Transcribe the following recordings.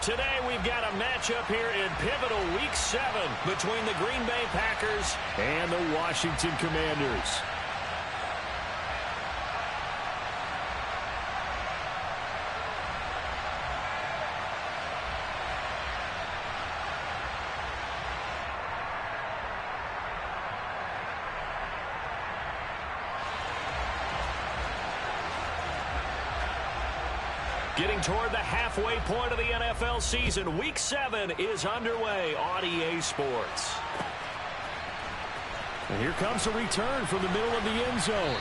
Today we've got a matchup here in pivotal Week 7 between the Green Bay Packers and the Washington Commanders. Getting toward the halfway point of the NFL season, Week 7 is underway on EA Sports. And here comes a return from the middle of the end zone.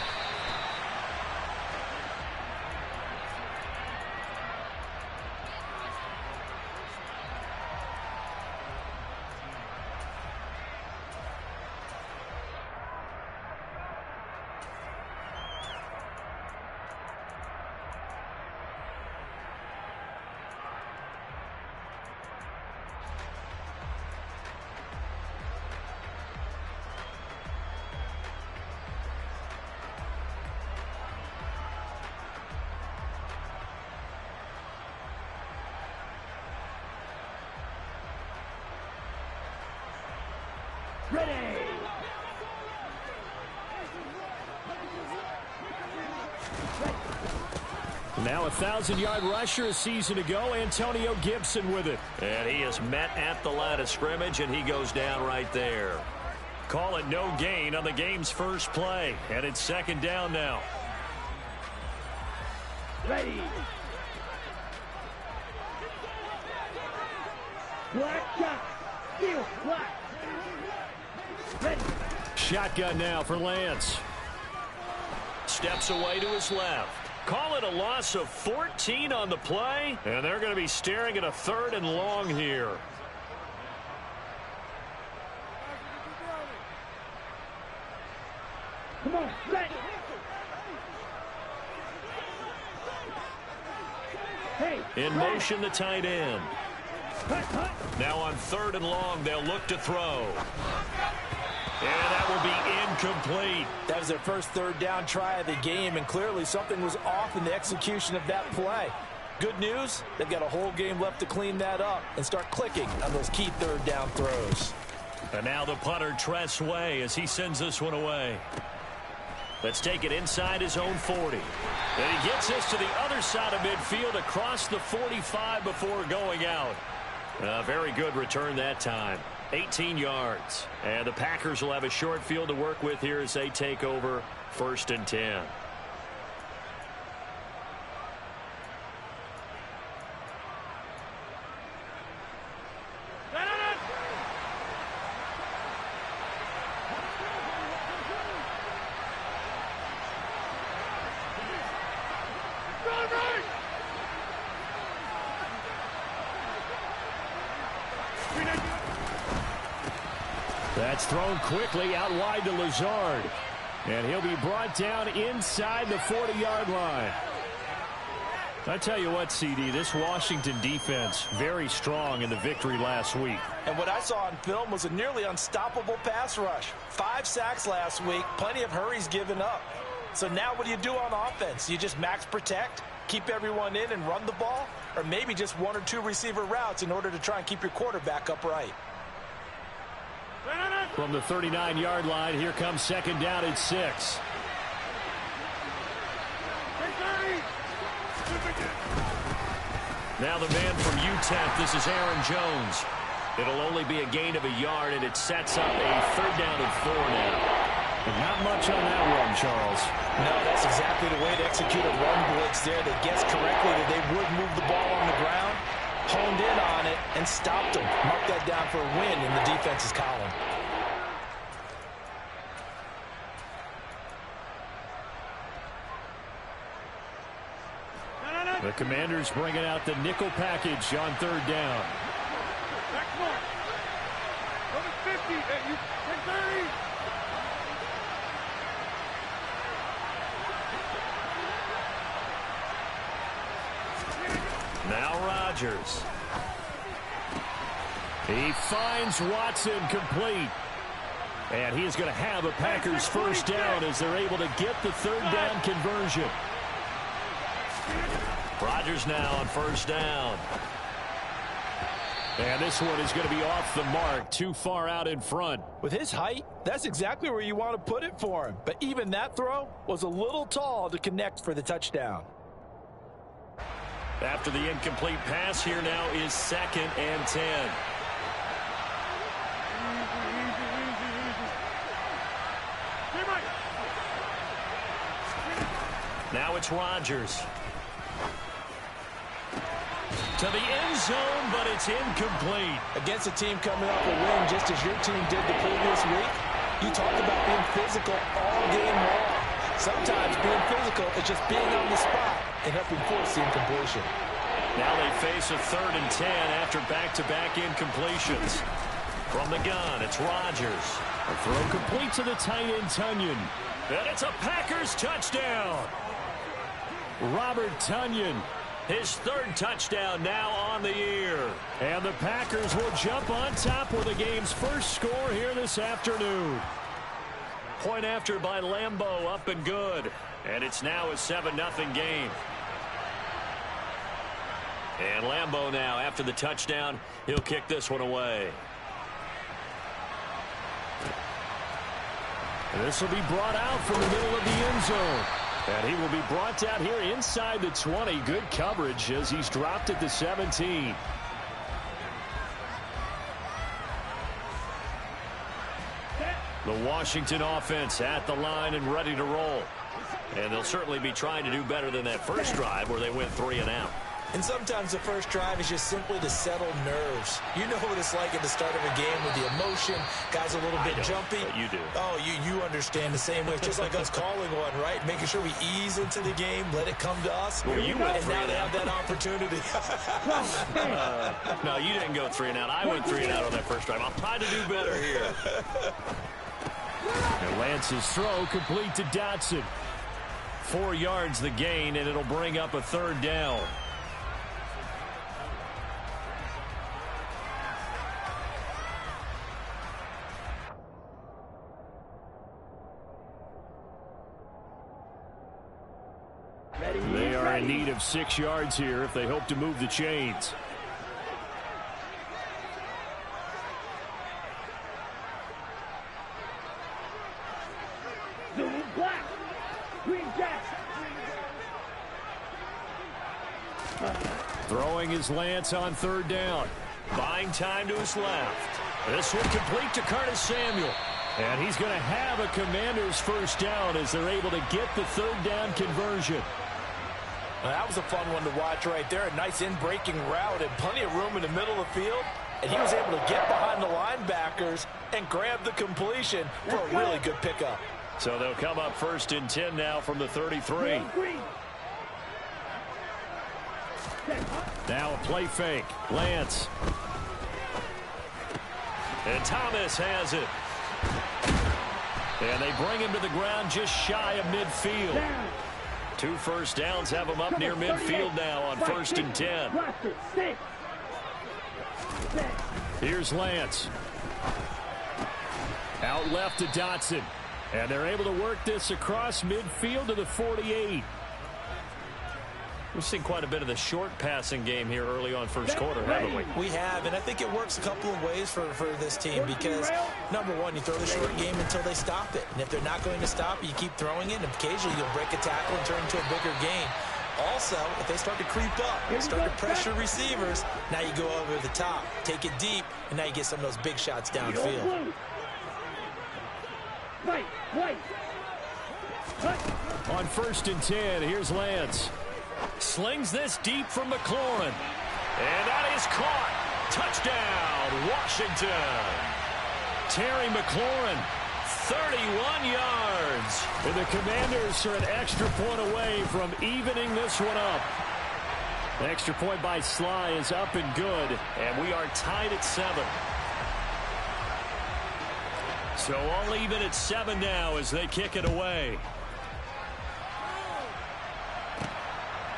Ready. Now a 1,000-yard rusher a season ago, Antonio Gibson with it. And he is met at the line of scrimmage, and he goes down right there. Call it no gain on the game's first play. And it's second down now. Ready. Black shot. Steal. Black. Ready. Shotgun now for Lance. Steps away to his left. Call it a loss of 14 on the play, and they're going to be staring at a 3rd and long here. Come on, ready. Hey, in motion, the tight end. Now on 3rd and long, they'll look to throw. And that will be incomplete. That was their first 3rd down try of the game, and clearly something was off in the execution of that play. Good news, they've got a whole game left to clean that up and start clicking on those key 3rd down throws. And now the punter, Tress Way, as he sends this one away. Let's take it inside his own 40. And he gets this to the other side of midfield across the 45 before going out. A very good return that time. 18 yards. And the Packers will have a short field to work with here as they take over 1st and 10. That's thrown quickly out wide to Lazard. And he'll be brought down inside the 40-yard line. I tell you what, CD, this Washington defense, very strong in the victory last week. And what I saw on film was a nearly unstoppable pass rush. 5 sacks last week, plenty of hurries given up. So now what do you do on offense? You just max protect, keep everyone in and run the ball? Or maybe just 1 or 2 receiver routes in order to try and keep your quarterback upright? From the 39-yard line, here comes 2nd down at 6. Now the man from UTEP, this is Aaron Jones. It'll only be a gain of a yard, and it sets up a 3rd down and 4 now. And not much on that run, Charles. No, that's exactly the way to execute a run blitz there. They guessed correctly that they would move the ball on the ground, honed in on it, and stopped them. Mark that down for a win in the defense's column. The Commanders bringing out the nickel package on 3rd down. Back mark. Number 50. Hey, you 30. Now Rodgers. He finds Watson complete. And he is going to have a Packers 1st down as they're able to get the 3rd down conversion. Rodgers now on 1st down. And this one is going to be off the mark, too far out in front. With his height, that's exactly where you want to put it for him. But even that throw was a little tall to connect for the touchdown. After the incomplete pass, here now is 2nd and 10. Now it's Rodgers. To the end zone, but it's incomplete. Against a team coming off a win just as your team did the previous week, you talked about being physical all game long. Sometimes being physical is just being on the spot and helping force the incompletion. Now they face a 3rd and 10 after back-to-back incompletions. From the gun, it's Rodgers. A throw complete to the tight end, Tonyan. And it's a Packers touchdown. Robert Tonyan, his 3rd touchdown now on the year. And the Packers will jump on top with the game's first score here this afternoon. Point after by Lambeau, up and good. And it's now a 7-0 game. And Lambeau now, after the touchdown, he'll kick this one away. And this will be brought out from the middle of the end zone. And he will be brought down here inside the 20. Good coverage as he's dropped at the 17. The Washington offense at the line and ready to roll. And they'll certainly be trying to do better than that first drive where they went 3 and out. And sometimes the first drive is just simply to settle nerves. You know what it's like at the start of a game with the emotion. Guys a little bit jumpy. You do. Oh, you understand the same way. It's just like us calling one, right? Making sure we ease into the game, let it come to us. Well, you went and now they have that opportunity. No, you didn't go 3 and out. I went 3 and out on that first drive. I'll try to do better here. And Lance's throw complete to Dotson. 4 yards the gain, and it'll bring up a 3rd down. They are in need of 6 yards here if they hope to move the chains. Black. Green Jackson. Throwing his Lance on 3rd down. Buying time to his left. This one complete to Curtis Samuel. And he's going to have a Commander's first down as they're able to get the 3rd down conversion. Well, that was a fun one to watch right there. A nice in-breaking route and plenty of room in the middle of the field. And he was able to get behind the linebackers and grab the completion for a really good pickup. So they'll come up 1st and 10 now from the 33. Now a play fake. Lance. And Thomas has it. And they bring him to the ground just shy of midfield. 2 first downs have him up near midfield now on 1st and 10. Here's Lance. Out left to Dotson. And they're able to work this across midfield to the 48. We've seen quite a bit of the short passing game here early on first quarter, haven't we? We have, and I think it works a couple of ways for this team because, number one, you throw the short game until they stop it. And if they're not going to stop it, you keep throwing it, and occasionally you'll break a tackle and turn into a bigger gain. Also, if they start to creep up, start to pressure receivers, now you go over the top, take it deep, and now you get some of those big shots downfield. On 1st and 10, here's Lance. Slings this deep from McLaurin. And that is caught. Touchdown, Washington. Terry McLaurin, 31 yards. And the Commanders are an extra point away from evening this one up. The extra point by Sly is up and good. And we are tied at 7. So all even at 7 now as they kick it away.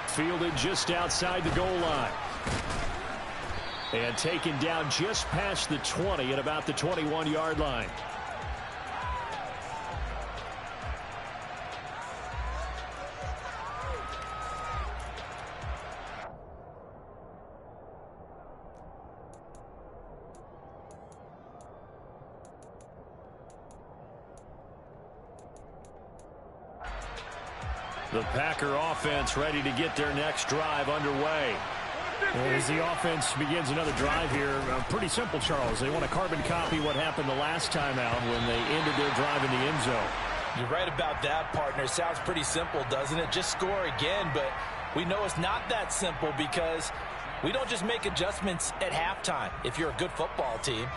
Fielded just outside the goal line. And taken down just past the 20 at about the 21-yard line. The Packer offense ready to get their next drive underway. As the offense begins another drive here, pretty simple, Charles. They want to carbon copy what happened the last time out when they ended their drive in the end zone. You're right about that, partner. It sounds pretty simple, doesn't it? Just score again, but we know it's not that simple because we don't just make adjustments at halftime if you're a good football team.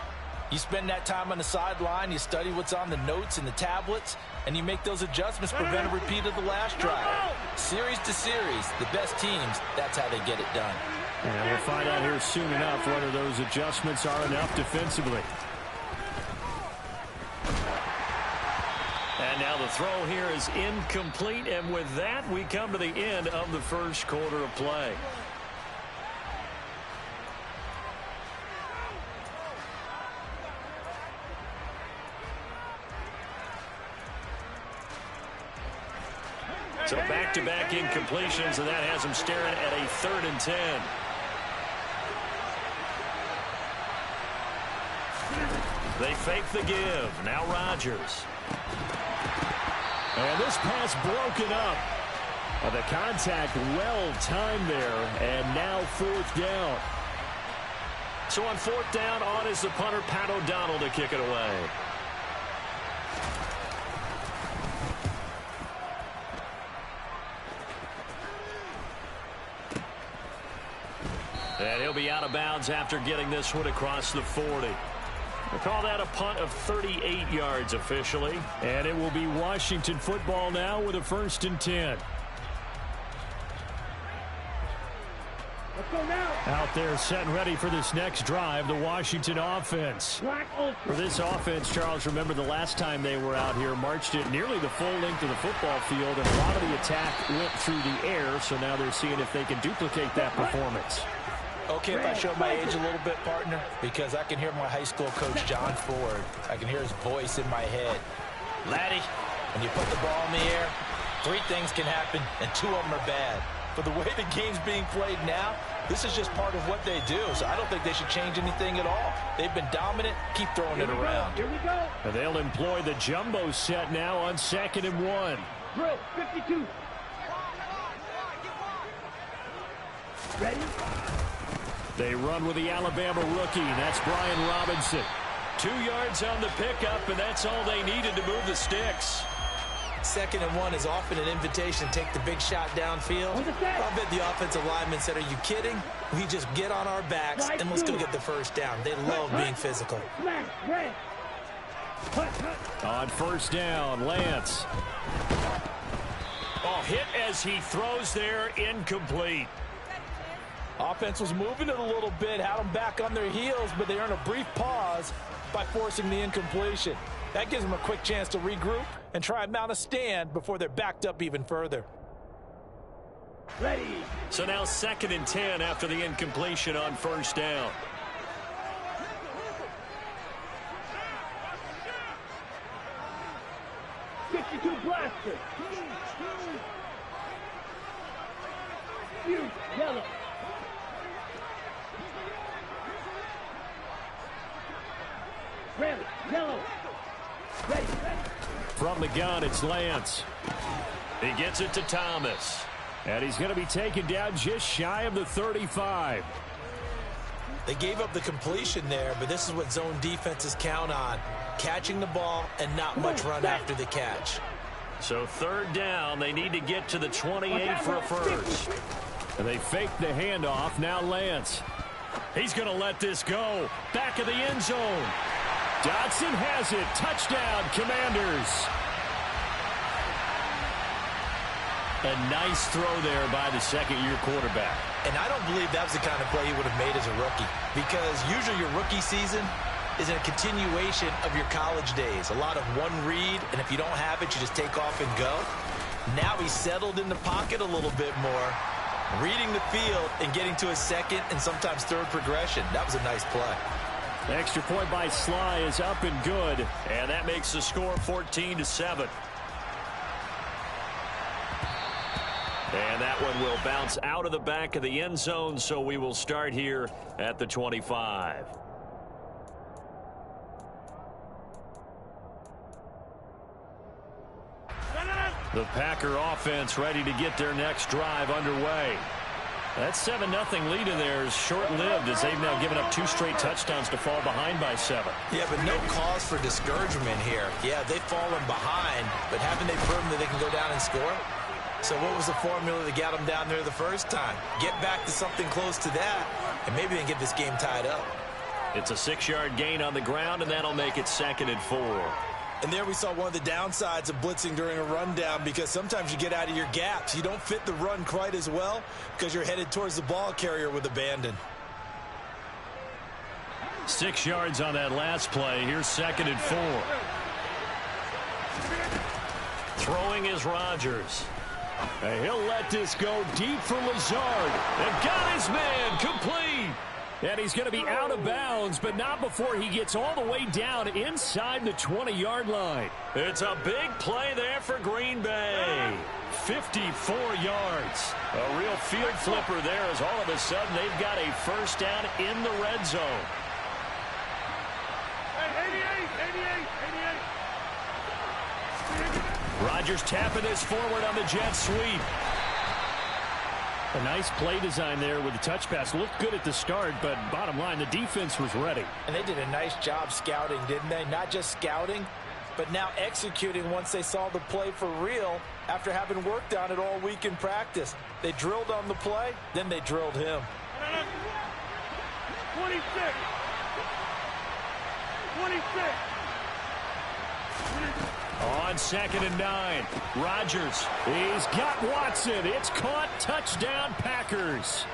You spend that time on the sideline, you study what's on the notes and the tablets, and you make those adjustments, prevent a repeat of the last drive. Series to series, the best teams, that's how they get it done. And we'll find out here soon enough whether those adjustments are enough defensively. And now the throw here is incomplete, and with that, we come to the end of the first quarter of play. So back-to-back incompletions, and that has them staring at a 3rd and 10. They fake the give. Now Rodgers. And this pass broken up. The contact well timed there, and now 4th down. So on 4th down, on is the punter, Pat O'Donnell, to kick it away. And he'll be out of bounds after getting this one across the 40. We'll call that a punt of 38 yards officially. And it will be Washington football now with a 1st and 10. Let's go now. Out there set and ready for this next drive, the Washington offense. For this offense, Charles, remember the last time they were out here, marched it nearly the full length of the football field, and a lot of the attack went through the air, so now they're seeing if they can duplicate that performance. Okay, if I show my age a little bit, partner, because I can hear my high school coach, John Ford. I can hear his voice in my head. Laddie, when you put the ball in the air, 3 things can happen, and 2 of them are bad. For the way the game's being played now, this is just part of what they do, so I don't think they should change anything at all. They've been dominant. Keep throwing it around. Here we go. And they'll employ the jumbo set now on 2nd and 1. Drill, 52. Ready? They run with the Alabama rookie. That's Brian Robinson. 2 yards on the pickup, and that's all they needed to move the sticks. 2nd and 1 is often an invitation to take the big shot downfield. I bet the offensive linemen said, are you kidding? We just get on our backs and let's go get the 1st down. They love being physical. On 1st down, Lance. Oh, hit as he throws there, incomplete. Offense was moving it a little bit, had them back on their heels, but they earn a brief pause by forcing the incompletion. That gives them a quick chance to regroup and try and mount a stand before they're backed up even further. Ready. So now 2nd and 10 after the incompletion on 1st down. Blaster. Yellow. Red, yellow. Ready. From the gun, it's Lance. He gets it to Thomas. And he's going to be taken down just shy of the 35. They gave up the completion there, but this is what zone defenses count on. Catching the ball and not much run after the catch. So 3rd down, they need to get to the 28 for a first. And they fake the handoff. Now Lance. He's going to let this go. Back of the end zone. Dotson has it. Touchdown, Commanders. A nice throw there by the second-year quarterback. And I don't believe that was the kind of play he would have made as a rookie, because usually your rookie season is a continuation of your college days. A lot of one read, and if you don't have it, you just take off and go. Now he's settled in the pocket a little bit more, reading the field and getting to his 2nd and sometimes 3rd progression. That was a nice play. The extra point by Sly is up and good. And that makes the score 14-7. And that one will bounce out of the back of the end zone, so we will start here at the 25. The Packer offense ready to get their next drive underway. That 7-0 lead in there is short-lived as they've now given up 2 straight touchdowns to fall behind by 7. Yeah, but no cause for discouragement here. Yeah, they've fallen behind, but haven't they proven that they can go down and score? So what was the formula that got them down there the first time? Get back to something close to that, and maybe they can get this game tied up. It's a 6-yard gain on the ground, and that'll make it 2nd and 4. And there we saw one of the downsides of blitzing during a rundown, because sometimes you get out of your gaps. You don't fit the run quite as well because you're headed towards the ball carrier with abandon. 6 yards on that last play. Here's 2nd and 4. Throwing is Rodgers. And he'll let this go deep for Lazard. And got his man complete. And he's going to be out of bounds, but not before he gets all the way down inside the 20-yard line. It's a big play there for Green Bay. 54 yards. A real field flipper there as all of a sudden they've got a first down in the red zone. 88. Rodgers tapping this forward on the jet sweep. A nice play design there with the touch pass. Looked good at the start, but bottom line, the defense was ready. And they did a nice job scouting, didn't they? Not just scouting, but now executing once they saw the play for real after having worked on it all week in practice. They drilled on the play, then they drilled him. 26. 26. On 2nd and 9, Rodgers. He's got Watson. It's caught. Touchdown, Packers.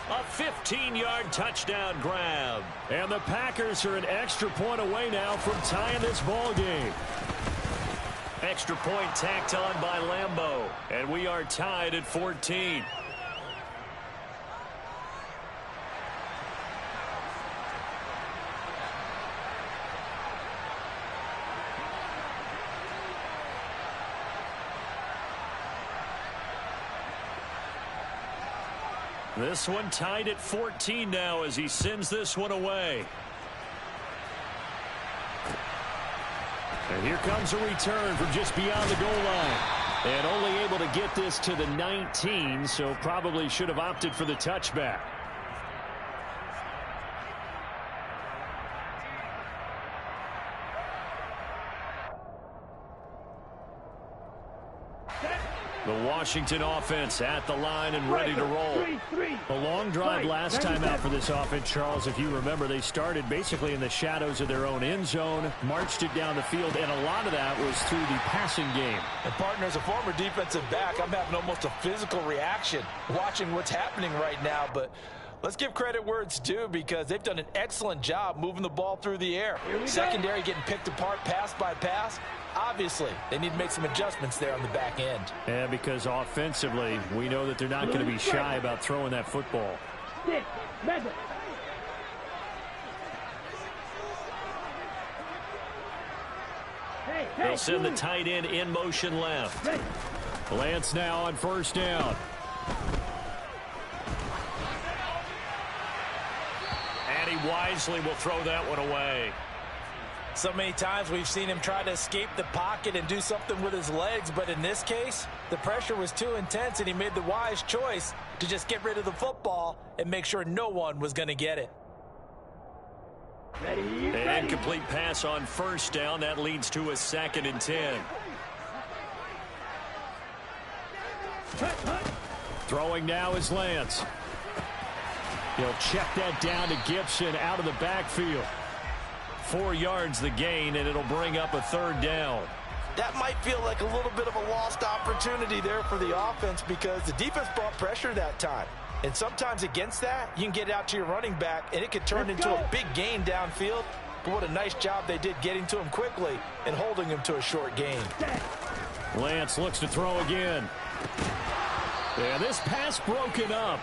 A 15-yard touchdown grab. And the Packers are an extra point away now from tying this ball game. Extra point tacked on by Lambeau. And we are tied at 14. This one tied at 14 now as he sends this one away. And here comes a return from just beyond the goal line. And only able to get this to the 19, so probably should have opted for the touchback. The Washington offense at the line and ready to roll. A long drive last time out for this offense, Charles. If you remember, they started basically in the shadows of their own end zone, marched it down the field, and a lot of that was through the passing game. And partner, as a former defensive back, I'm having almost a physical reaction watching what's happening right now. But let's give credit where it's due, because they've done an excellent job moving the ball through the air. Secondary getting picked apart pass by pass. Obviously, they need to make some adjustments there on the back end. Yeah, because offensively, we know that they're not going to be shy about throwing that football. They'll send the tight end in motion left. Lance now on first down. And he wisely will throw that one away. So many times we've seen him try to escape the pocket and do something with his legs, but in this case, the pressure was too intense and he made the wise choice to just get rid of the football and make sure no one was going to get it. An incomplete pass on first down. That leads to a 2nd and 10. Throwing now is Lance. He'll check that down to Gibson out of the backfield. 4 yards the gain, and it'll bring up a 3rd down. That might feel like a little bit of a lost opportunity there for the offense, because the defense brought pressure that time. And sometimes against that, you can get out to your running back, and it could turn into a big gain downfield. But what a nice job they did getting to him quickly and holding him to a short gain. Lance looks to throw again. Yeah, this pass broken up.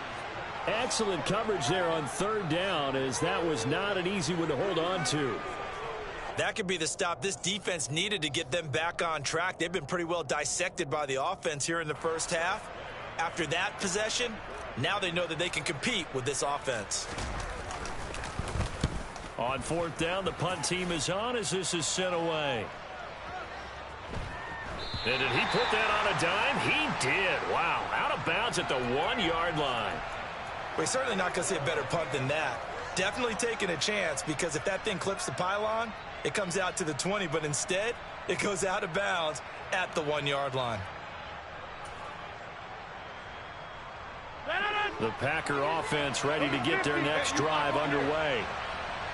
Excellent coverage there on 3rd down, as that was not an easy one to hold on to. That could be the stop this defense needed to get them back on track. They've been pretty well dissected by the offense here in the first half. After that possession, now they know that they can compete with this offense. On 4th down, the punt team is on as this is sent away. And did he put that on a dime? He did. Wow. Out of bounds at the 1-yard line. Well, he's certainly not going to see a better punt than that. Definitely taking a chance, because if that thing clips the pylon, it comes out to the 20, but instead it goes out of bounds at the 1-yard line. The Packer offense ready to get their next drive underway.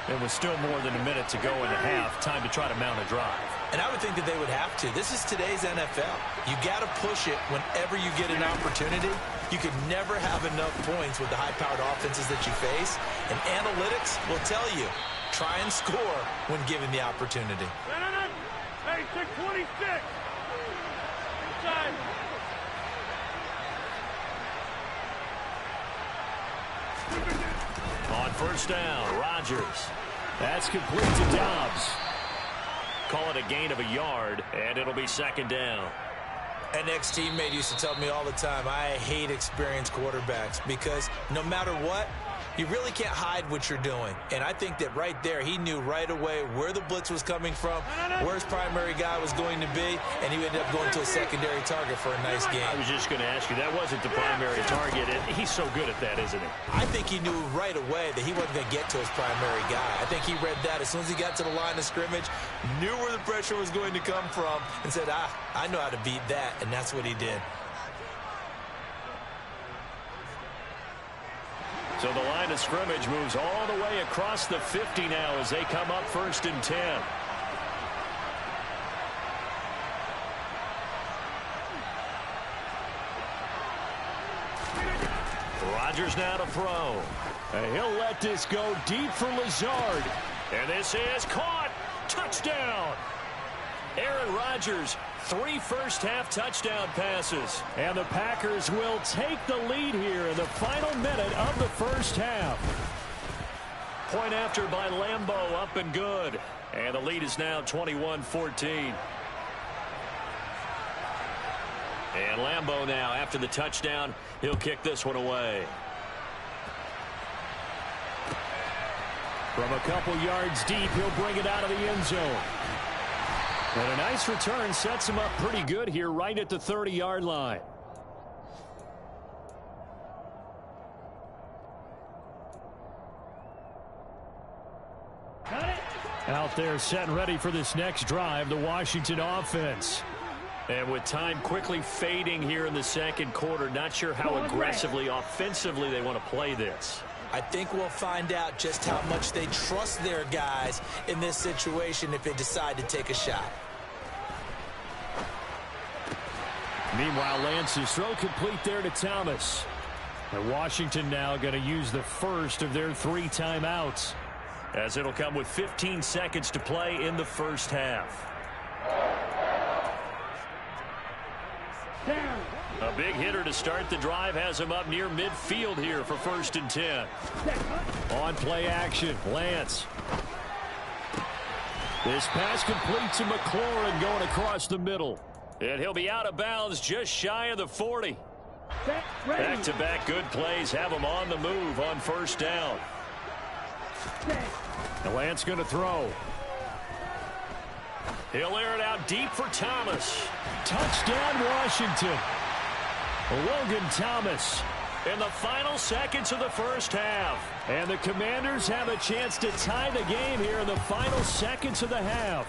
And with still more than a minute to go in the half, time to try to mount a drive. And I would think that they would have to. This is today's NFL. You got to push it whenever you get an opportunity. You could never have enough points with the high-powered offenses that you face. And analytics will tell you, try and score when given the opportunity. Hey, 626. Inside. On first down, Rodgers. That's complete to Dobbs. Call it a gain of a yard, and it'll be second down. An ex-teammate used to tell me all the time, I hate experienced quarterbacks, because no matter what, you really can't hide what you're doing. And I think that right there, he knew right away where the blitz was coming from, where his primary guy was going to be, and he ended up going to a secondary target for a nice game. I was just going to ask you, that wasn't the primary target, and he's so good at that, isn't he? I think he knew right away that he wasn't going to get to his primary guy. I think he read that as soon as he got to the line of scrimmage, knew where the pressure was going to come from, and said, I know how to beat that, and that's what he did. So the line of scrimmage moves all the way across the 50 now as they come up first and 10. Rodgers now to throw. And he'll let this go deep for Lazard. And this is caught. Touchdown. Aaron Rodgers, 3 first-half touchdown passes. And the Packers will take the lead here in the final minute of the first half. Point after by Lambeau, up and good. And the lead is now 21-14. And Lambeau now, after the touchdown, he'll kick this one away. From a couple yards deep, he'll bring it out of the end zone. And a nice return sets him up pretty good here right at the 30-yard line. Out there set and ready for this next drive, the Washington offense. And with time quickly fading here in the second quarter, not sure how aggressively, offensively they want to play this. I think we'll find out just how much they trust their guys in this situation if they decide to take a shot. Meanwhile, Lance's throw complete there to Thomas. And Washington now going to use the first of their 3 timeouts, as it'll come with 15 seconds to play in the first half. Down. A big hitter to start the drive has him up near midfield here for first and 10. On play action, Lance. This pass complete to McLaurin going across the middle. And he'll be out of bounds just shy of the 40. Back-to-back good plays have him on the move on first down. And Lance going to throw. He'll air it out deep for Thomas. Touchdown, Washington. Logan Thomas. In the final seconds of the first half. And the Commanders have a chance to tie the game here in the final seconds of the half.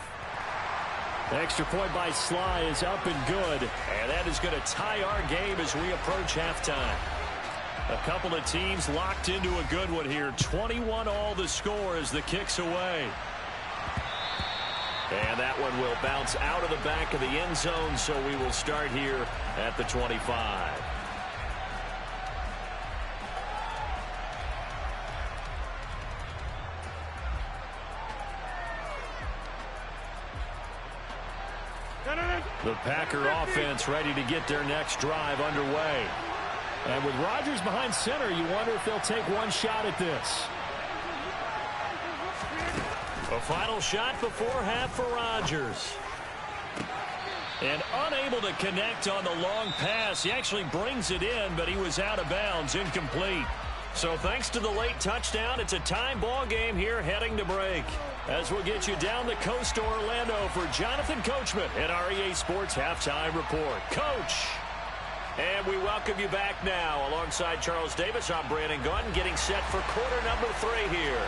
The extra point by Sly is up and good. And that is going to tie our game as we approach halftime. A couple of teams locked into a good one here. 21 all the score as the kick's away. And that one will bounce out of the back of the end zone, so we will start here at the 25. The Packer offense ready to get their next drive underway. And with Rodgers behind center, you wonder if they'll take one shot at this. A final shot before half for Rodgers. And unable to connect on the long pass. He actually brings it in, but he was out of bounds, incomplete. So thanks to the late touchdown, it's a time ball game here heading to break. As we'll get you down the coast to Orlando for Jonathan Coachman at our EA Sports Halftime Report. Coach! And we welcome you back now. Alongside Charles Davis, I'm Brandon Gunn, getting set for quarter number 3 here.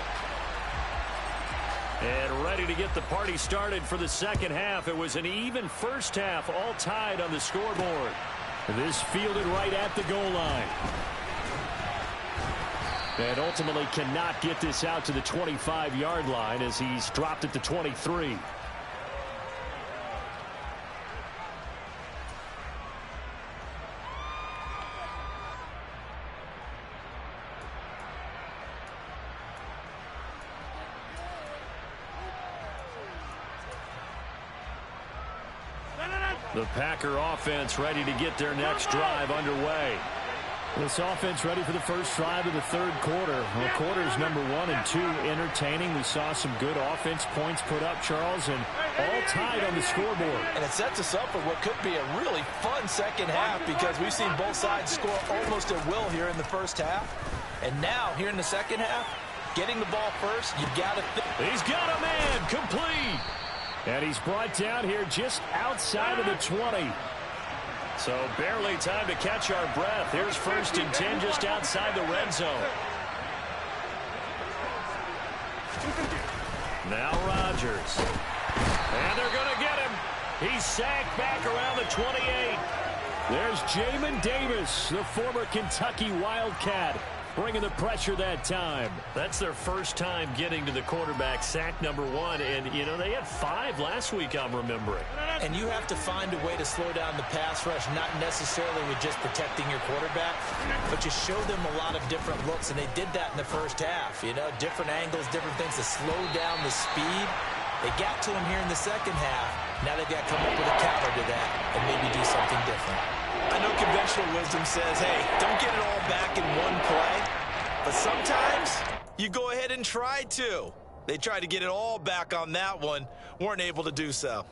And ready to get the party started for the second half. It was an even first half, all tied on the scoreboard. This fielded right at the goal line. And ultimately cannot get this out to the 25-yard line as he's dropped it to 23. The Packer offense ready to get their next drive underway. This offense ready for the first drive of the third quarter. Well, quarters number 1 and 2 entertaining. We saw some good offense points put up, Charles, and all tied on the scoreboard. And it sets us up for what could be a really fun second half because we've seen both sides score almost at will here in the first half. And now, here in the second half, getting the ball first, you've got to think. He's got a man, complete. And he's brought down here just outside of the 20. So barely time to catch our breath. Here's 1st and 10 just outside the red zone. Now Rodgers. And they're going to get him. He's sacked back around the 28. There's Jamin Davis, the former Kentucky Wildcat, bringing the pressure that time. That's their first time getting to the quarterback, sack number 1. And, you know, they had 5 last week, I'm remembering. And you have to find a way to slow down the pass rush, not necessarily with just protecting your quarterback, but you show them a lot of different looks, and they did that in the first half. You know, different angles, different things to slow down the speed. They got to him here in the second half. Now they've got to come up with a counter to that and maybe do something different. I know conventional wisdom says, hey, don't get it all back in one play. But sometimes you go ahead and try to. They tried to get it all back on that one. Weren't able to do so.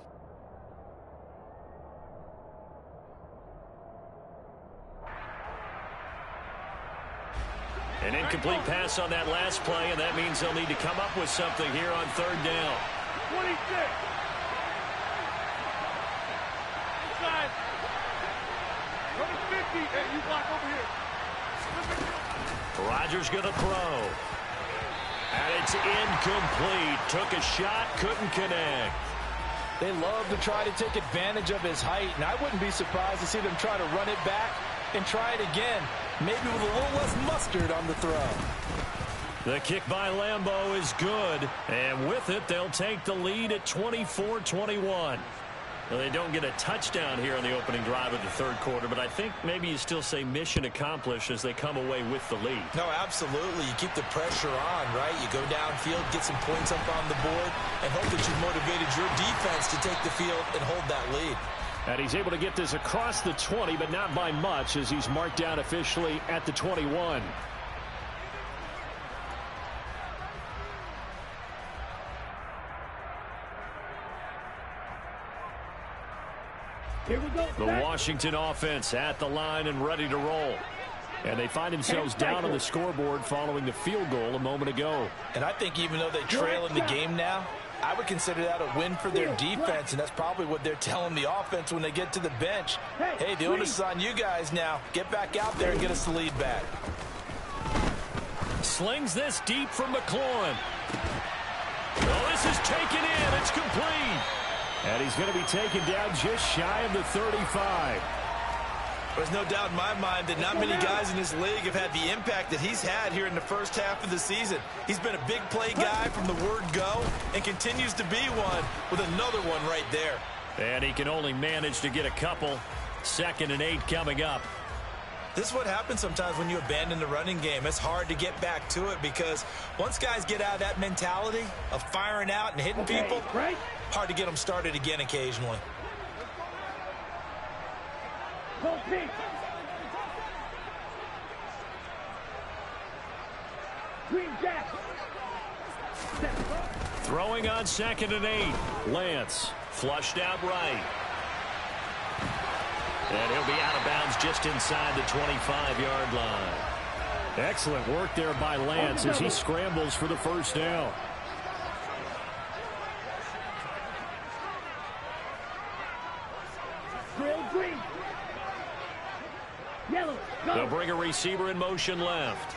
An incomplete pass on that last play, and that means they'll need to come up with something here on 3rd down. 26. Inside. Number 50. Hey, you block over here. Rodgers going to throw. And it's incomplete. Took a shot, couldn't connect. They love to try to take advantage of his height, and I wouldn't be surprised to see them try to run it back and try it again, maybe with a little less mustard on the throw. The kick by Lambeau is good, and with it, they'll take the lead at 24-21. Well, they don't get a touchdown here on the opening drive of the third quarter, but I think maybe you still say mission accomplished as they come away with the lead. No, absolutely. You keep the pressure on, right? You go downfield, get some points up on the board, and hope that you've motivated your defense to take the field and hold that lead. And he's able to get this across the 20, but not by much as he's marked down officially at the 21. Here we go. The Washington offense at the line and ready to roll. And they find themselves down on the scoreboard following the field goal a moment ago. And I think even though they trail in the game now, I would consider that a win for their defense, and that's probably what they're telling the offense when they get to the bench. Hey, the onus is on you guys now. Get back out there and get us the lead back. Slings this deep from McLaurin. Oh, this is taken in. It's complete. And he's going to be taken down just shy of the 35. There's no doubt in my mind that not many guys in this league have had the impact that he's had here in the first half of the season. He's been a big play guy from the word go and continues to be one with another one right there. And he can only manage to get a couple. 2nd and 8 coming up. This is what happens sometimes when you abandon the running game. It's hard to get back to it because once guys get out of that mentality of firing out and hitting people, hard to get them started again occasionally. Throwing on 2nd and 8. Lance flushed out right. And he'll be out of bounds just inside the 25-yard line. Excellent work there by Lance as he scrambles for the first down. Green. Yellow. Go. They'll bring a receiver in motion left.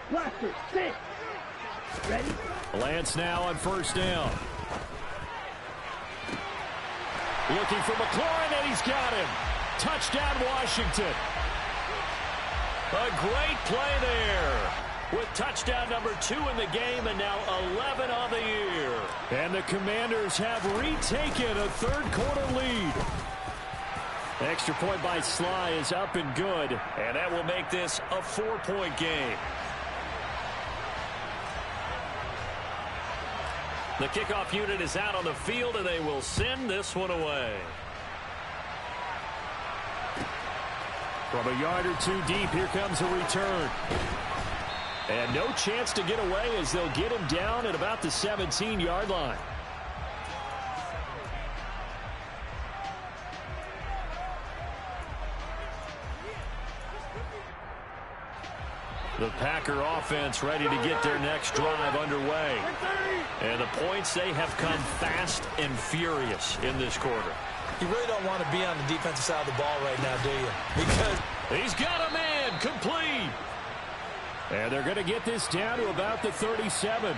Blaster, sit. Ready? Lance now on first down. Looking for McLaurin, and he's got him. Touchdown, Washington. A great play there. With touchdown number 2 in the game and now 11 on the year. And the Commanders have retaken a third-quarter lead. Extra point by Sly is up and good. And that will make this a 4-point game. The kickoff unit is out on the field, and they will send this one away. From a yard or two deep, here comes a return. And no chance to get away as they'll get him down at about the 17-yard line. The Packer offense ready to get their next drive underway. And the points, they have come fast and furious in this quarter. You really don't want to be on the defensive side of the ball right now, do you? Because he's got a man complete. And they're going to get this down to about the 37.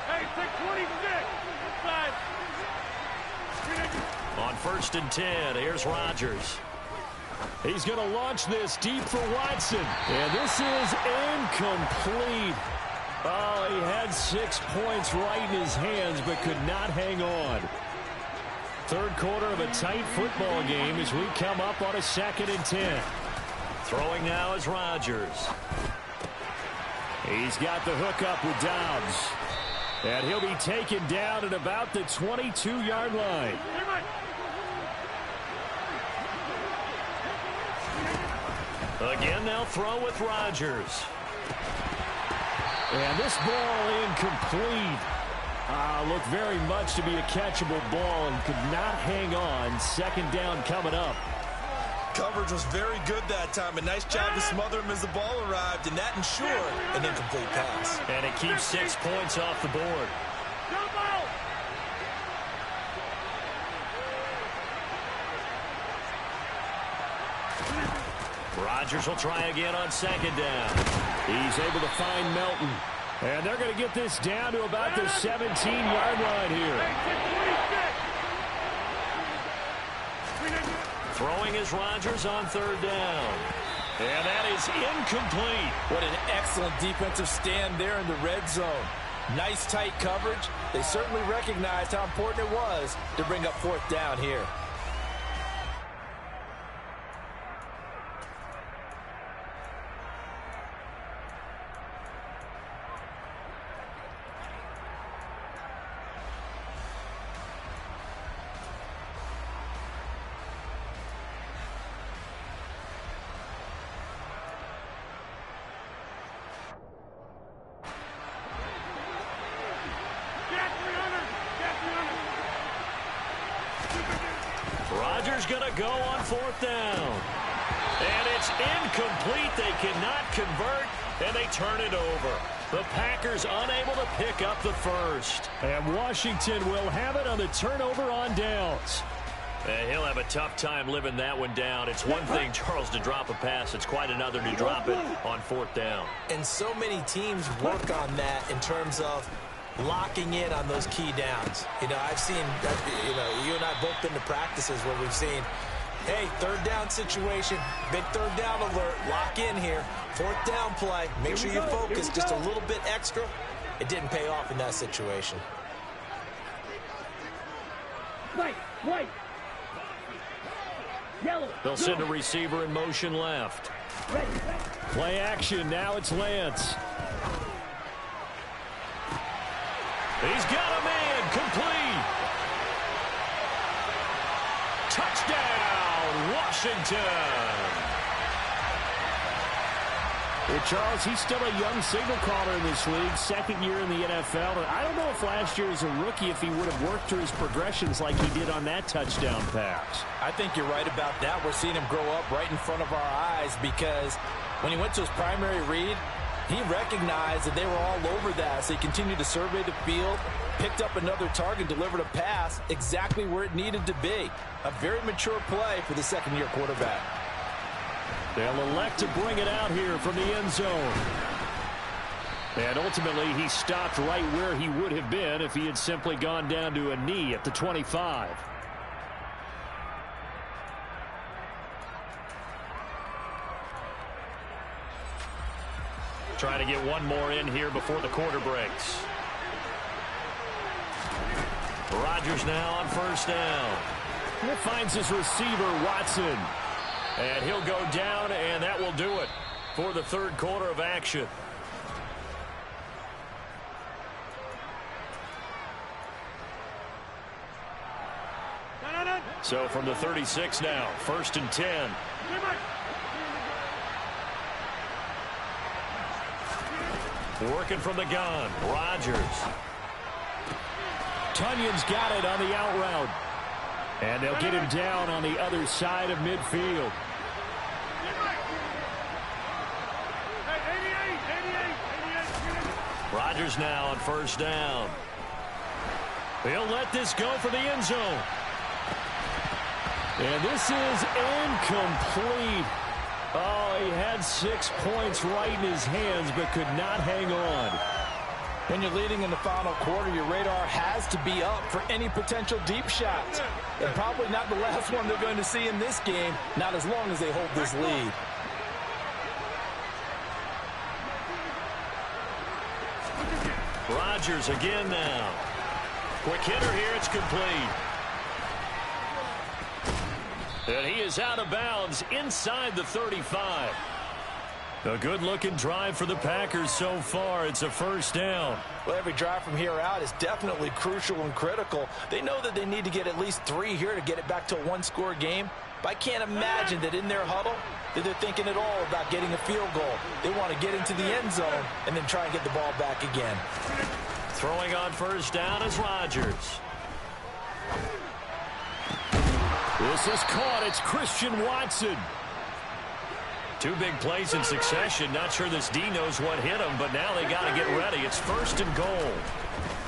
Hey, 626. Inside. On 1st and 10, here's Rodgers. He's going to launch this deep for Watson. And this is incomplete. Oh, he had 6 points right in his hands, but could not hang on. Third quarter of a tight football game as we come up on a 2nd and 10. Throwing now is Rodgers. He's got the hook up with Dobbs. And he'll be taken down at about the 22-yard line. Again, they'll throw with Rodgers. And this ball incomplete. Looked very much to be a catchable ball and could not hang on. 2nd down coming up. coverage was very good that time. A nice job to smother him as the ball arrived, and that ensured an incomplete pass. And it keeps 6 points off the board. Rodgers will try again on 2nd down. He's able to find Melton. And they're going to get this down to about the 17-yard line here. Throwing is Rodgers on 3rd down. And that is incomplete. What an excellent defensive stand there in the red zone. Nice tight coverage. They certainly recognized how important it was to bring up 4th down here. Rodgers going to go on 4th down. And it's incomplete. They cannot convert, and they turn it over. The Packers unable to pick up the first. And Washington will have it on the turnover on downs. He'll have a tough time living that one down. It's one thing, Charles, to drop a pass. It's quite another to drop it on 4th down. And so many teams work on that in terms of locking in on those key downs. You know, I've seen, you and I both been to practices where we've seen, hey, 3rd down situation, big 3rd down alert, lock in here, 4th down play, make sure you focus just a little bit extra. It didn't pay off in that situation. White. Yellow. They'll send a receiver in motion left. Play action. Now it's Lance. He's got a man complete. Touchdown, Washington. Well, Charles, he's still a young signal caller in this league, second year in the NFL. And I don't know if last year as a rookie, if he would have worked through his progressions like he did on that touchdown pass. I think you're right about that. We're seeing him grow up right in front of our eyes because when he went to his primary read, he recognized that they were all over that. So he continued to survey the field, picked up another target, delivered a pass exactly where it needed to be. A very mature play for the second-year quarterback. They'll elect to bring it out here from the end zone. And ultimately, he stopped right where he would have been if he had simply gone down to a knee at the 25. Trying to get one more in here before the quarter breaks. Rodgers now on first down. He finds his receiver, Watson. And he'll go down, and that will do it for the third quarter of action. So from the 36 now, 1st and 10. Working from the gun, Rodgers. Tunyon's got it on the out route. And they'll get him down on the other side of midfield. Rodgers now on first down. He'll let this go for the end zone. And this is incomplete. Oh, he had 6 points right in his hands, but could not hang on. When you're leading in the final quarter, your radar has to be up for any potential deep shots. And probably not the last one they're going to see in this game, not as long as they hold this lead. Rodgers again now. Quick hitter here, it's complete. And he is out of bounds inside the 35. A good-looking drive for the Packers so far. It's a first down. Well, every drive from here out is definitely crucial and critical. They know that they need to get at least 3 here to get it back to a one-score game. But I can't imagine that in their huddle that they're thinking at all about getting a field goal. They want to get into the end zone and then try and get the ball back again. Throwing on first down is Rodgers. This is caught. It's Christian Watson. 2 big plays in succession. Not sure this D knows what hit him, but now they got to get ready. It's 1st and goal.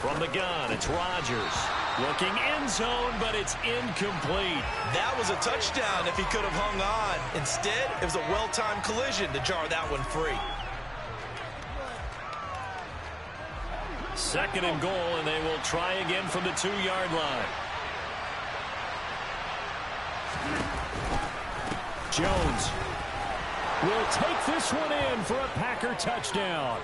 From the gun, it's Rodgers. Looking end zone, but it's incomplete. That was a touchdown if he could have hung on. Instead, it was a well-timed collision to jar that one free. 2nd and goal, and they will try again from the 2-yard line. Jones will take this one in for a Packer touchdown.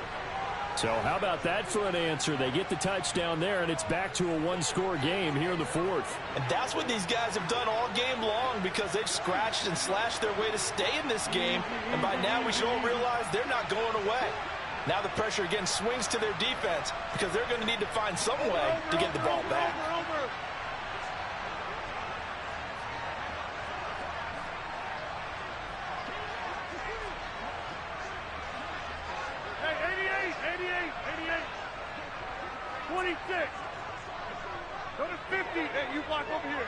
So how about that for an answer? They get the touchdown there, and it's back to a one-score game here in the 4th. And that's what these guys have done all game long because they've scratched and slashed their way to stay in this game. And by now we should all realize they're not going away. Now the pressure again swings to their defense because they're going to need to find some way to get the ball back. Go to 50. Hey, you block over here.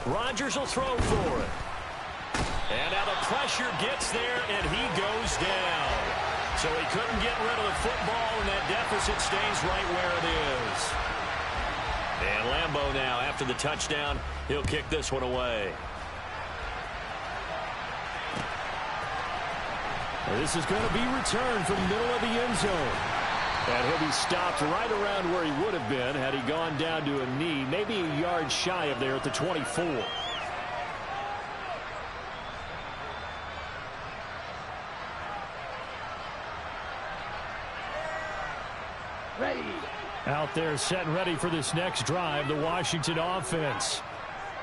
Rodgers will throw for it. And now the pressure gets there, and he goes down. So he couldn't get rid of the football, and that deficit stays right where it is. And Lambeau now, after the touchdown, he'll kick this one away. This is going to be returned from the middle of the end zone. And he'll be stopped right around where he would have been had he gone down to a knee, maybe a yard shy of there at the 24. Ready. Out there set and ready for this next drive, the Washington offense.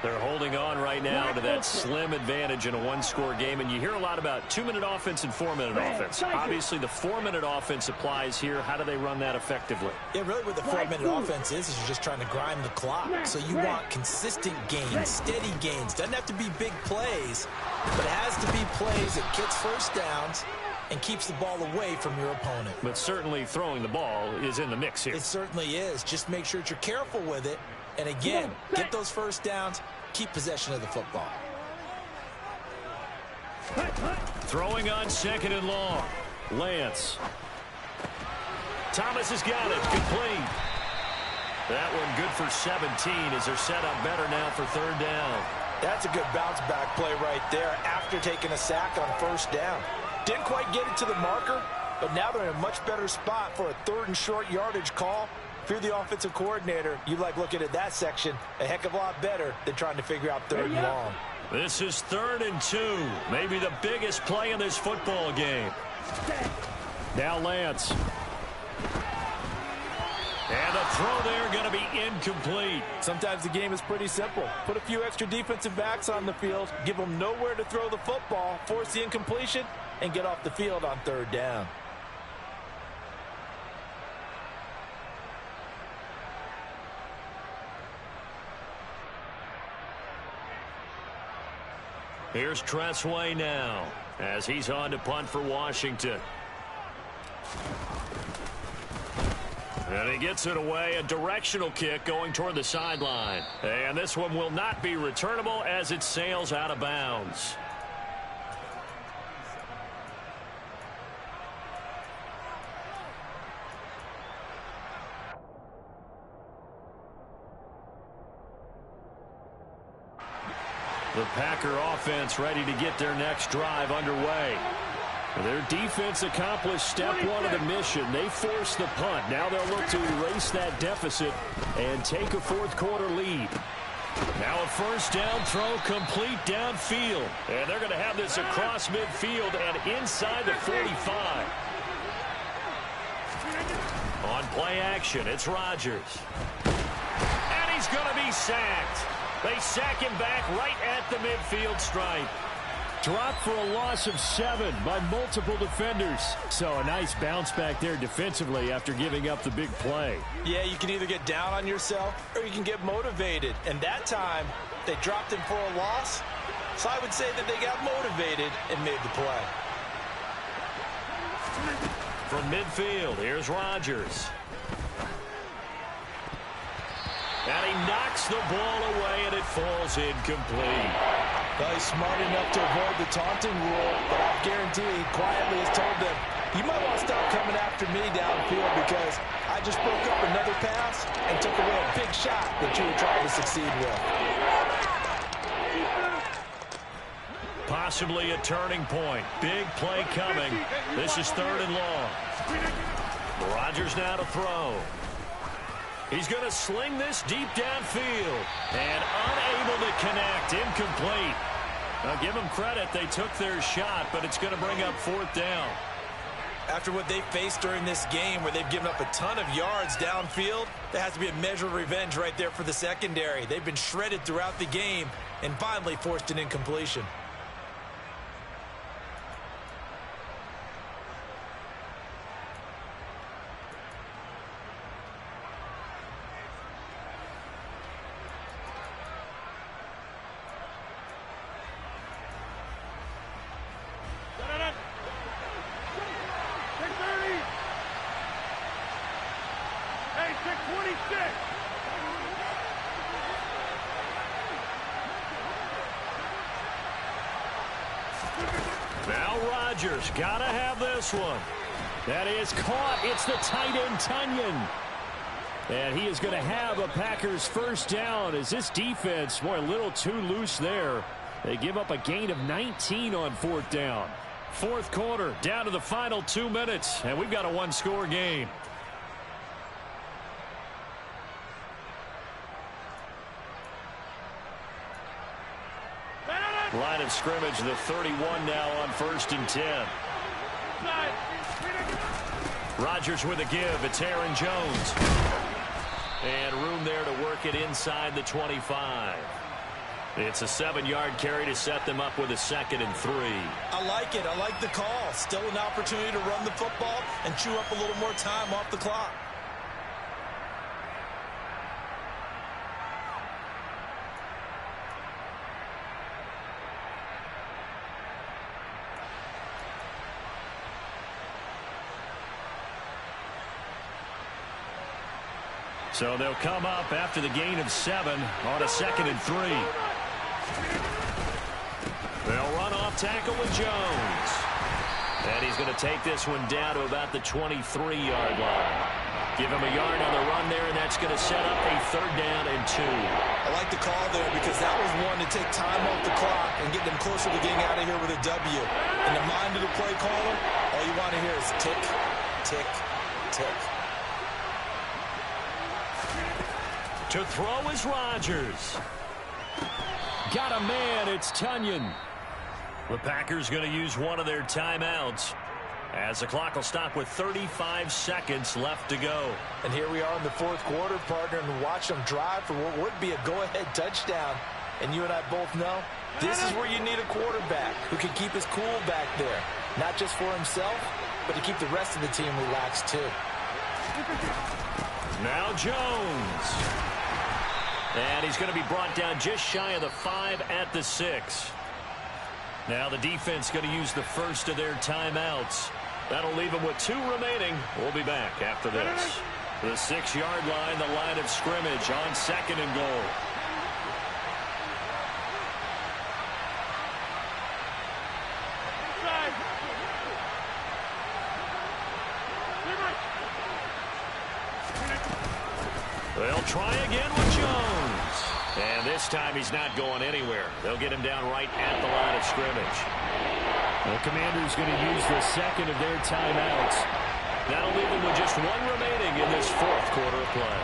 They're holding on right now to that slim advantage in a one-score game. And you hear a lot about 2-minute offense and 4-minute offense. Obviously, the 4-minute offense applies here. How do they run that effectively? Yeah, really what the 4-minute offense is you're just trying to grind the clock. So you want consistent gains, steady gains. Doesn't have to be big plays, but it has to be plays that gets first downs and keeps the ball away from your opponent. But certainly throwing the ball is in the mix here. It certainly is. Just make sure that you're careful with it. And again, get those first downs, keep possession of the football. Throwing on 2nd and long. Lance. Thomas has got it. Complete. That one good for 17 as they're set up better now for 3rd down. That's a good bounce back play right there after taking a sack on 1st down. Didn't quite get it to the marker, but now they're in a much better spot for a 3rd and short yardage call. If you're the offensive coordinator, you like looking at that section a heck of a lot better than trying to figure out 3rd and long. This is 3rd and 2. Maybe the biggest play in this football game. Now Lance. And the throw there going to be incomplete. Sometimes the game is pretty simple. Put a few extra defensive backs on the field, give them nowhere to throw the football, force the incompletion, and get off the field on 3rd down. Here's Tressway now as he's on to punt for Washington. And he gets it away, a directional kick going toward the sideline. And this one will not be returnable as it sails out of bounds. The Packer offense ready to get their next drive underway. Their defense accomplished step 1 of the mission. They forced the punt. Now they'll look to erase that deficit and take a 4th quarter lead. Now a 1st down throw complete downfield. And they're going to have this across midfield and inside the 45. On play action, it's Rodgers. And he's going to be sacked. They sack him back right at the midfield stripe. Dropped for a loss of 7 by multiple defenders. So a nice bounce back there defensively after giving up the big play. Yeah, you can either get down on yourself or you can get motivated. And that time, they dropped him for a loss. So I would say that they got motivated and made the play. From midfield, here's Rodgers. And he knocks the ball away, and it falls incomplete. Well, he's smart enough to avoid the taunting rule, but I guarantee he quietly has told them, you might want to stop coming after me downfield because I just broke up another pass and took away a big shot that you were trying to succeed with. Possibly a turning point. Big play coming. This is 3rd and long. Rodgers now to throw. He's going to sling this deep downfield. And unable to connect. Incomplete. Now, give them credit. They took their shot, but it's going to bring up 4th down. After what they faced during this game where they've given up a ton of yards downfield, there has to be a measure of revenge right there for the secondary. They've been shredded throughout the game and finally forced an incompletion. Now Rodgers got to have this one. That is caught. It's the tight end, Tunyon. And he is going to have a Packers 1st down as this defense, boy, a little too loose there. They give up a gain of 19 on 4th down. 4th quarter, down to the final 2 minutes, and we've got a 1-score game. Line of scrimmage, the 31 now on 1st and 10. Rodgers with a give. It's Aaron Jones. And room there to work it inside the 25. It's a 7-yard carry to set them up with a 2nd and 3. I like it. I like the call. Still an opportunity to run the football and chew up a little more time off the clock. So they'll come up after the gain of 7 on a 2nd and 3. They'll run off tackle with Jones. And he's going to take this one down to about the 23-yard line. Give him a yard on the run there, and that's going to set up a 3rd down and 2. I like the call there because that was one to take time off the clock and get them closer to getting out of here with a W. In the mind of the play caller, all you want to hear is tick, tick, tick. To throw is Rodgers. Got a man, it's Tunyon. The Packers going to use one of their timeouts as the clock will stop with 35 seconds left to go. And here we are in the 4th quarter, partner, and watch them drive for what would be a go-ahead touchdown. And you and I both know this is where you need a quarterback who can keep his cool back there, not just for himself, but to keep the rest of the team relaxed too. Now Jones. And he's going to be brought down just shy of the 5 at the 6. Now the defense going to use the first of their timeouts. That'll leave them with 2 remaining. We'll be back after this. The 6-yard line, the line of scrimmage on 2nd and goal. They'll try again with Jones. And this time he's not going anywhere. They'll get him down right at the line of scrimmage. The Commanders going to use the 2nd of their timeouts. That'll leave them with just 1 remaining in this 4th quarter of play.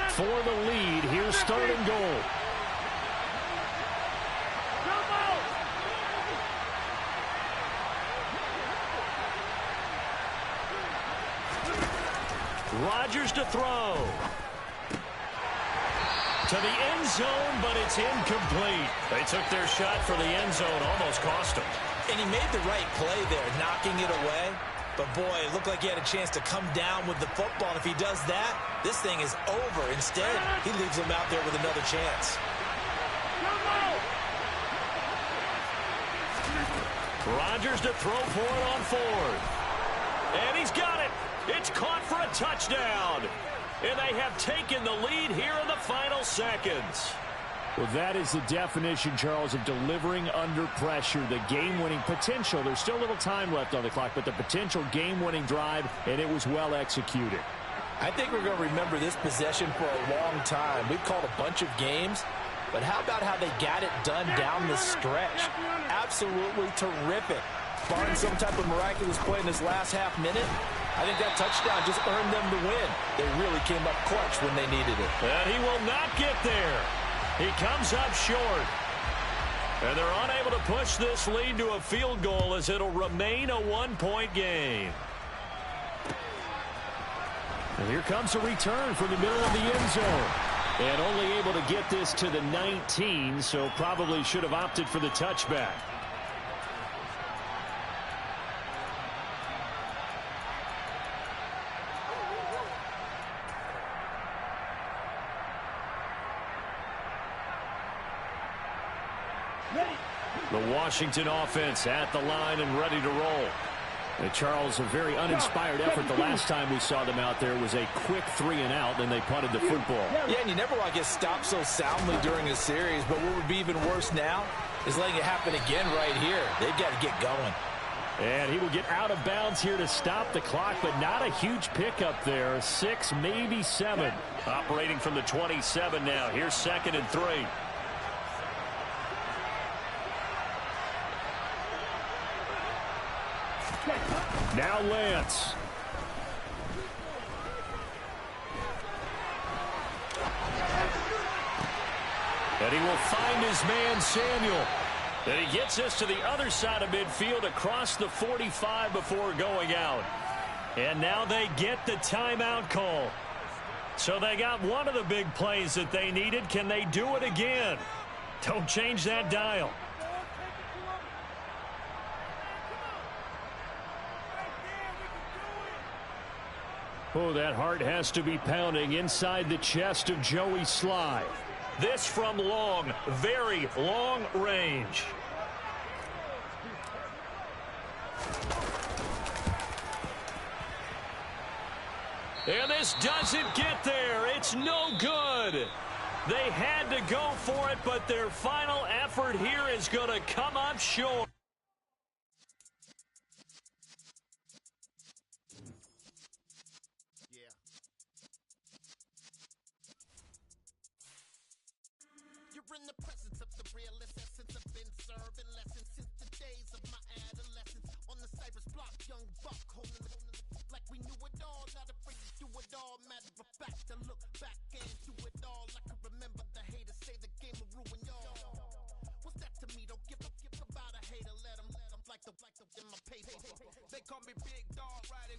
For the lead, here's 3rd and goal. Rodgers to throw. To the end zone, but it's incomplete. They took their shot for the end zone, almost cost him. And he made the right play there, knocking it away. But, boy, it looked like he had a chance to come down with the football. And if he does that, this thing is over. Instead, he leaves him out there with another chance. Rodgers to throw for it on 4th. And he's got it. It's caught for a touchdown. And they have taken the lead here in the final seconds. Well, that is the definition, Charles, of delivering under pressure. The game-winning potential. There's still a little time left on the clock, but the potential game-winning drive, and it was well executed. I think we're going to remember this possession for a long time. We've called a bunch of games, but how about how they got it done down the stretch? Absolutely terrific. Barring some type of miraculous play in this last half minute, I think that touchdown just earned them the win. They really came up clutch when they needed it. And he will not get there. He comes up short. And they're unable to push this lead to a field goal as it'll remain a 1-point game. And here comes a return from the middle of the end zone. And only able to get this to the 19, so probably should have opted for the touchback. The Washington offense at the line and ready to roll. And Charles, a very uninspired effort the last time we saw them out there was a quick 3-and-out, and they punted the football. Yeah, and you never want to get stopped so soundly during a series, but what would be even worse now is letting it happen again right here. They've got to get going. And he will get out of bounds here to stop the clock, but not a huge pickup there. 6, maybe 7. Operating from the 27 now. Here's 2nd and 3. Now Lance. And he will find his man Samuel. And he gets us to the other side of midfield across the 45 before going out. And now they get the timeout call. So they got one of the big plays that they needed. Can they do it again? Don't change that dial. Oh, that heart has to be pounding inside the chest of Joey Sly. This from long, very long range. And this doesn't get there. It's no good. They had to go for it, but their final effort here is going to come up short. You're in the presence of the realest essence. I've been serving lessons since the days of my adolescence. On the Cypress block, young buck holding it like we knew it all. Not afraid to do it all. Matter of fact, to look back and do it all. I can remember the haters say the game will ruin y'all. What's that to me? Don't give about a hater. Let them like the in my paper. They call me Big Dog riding.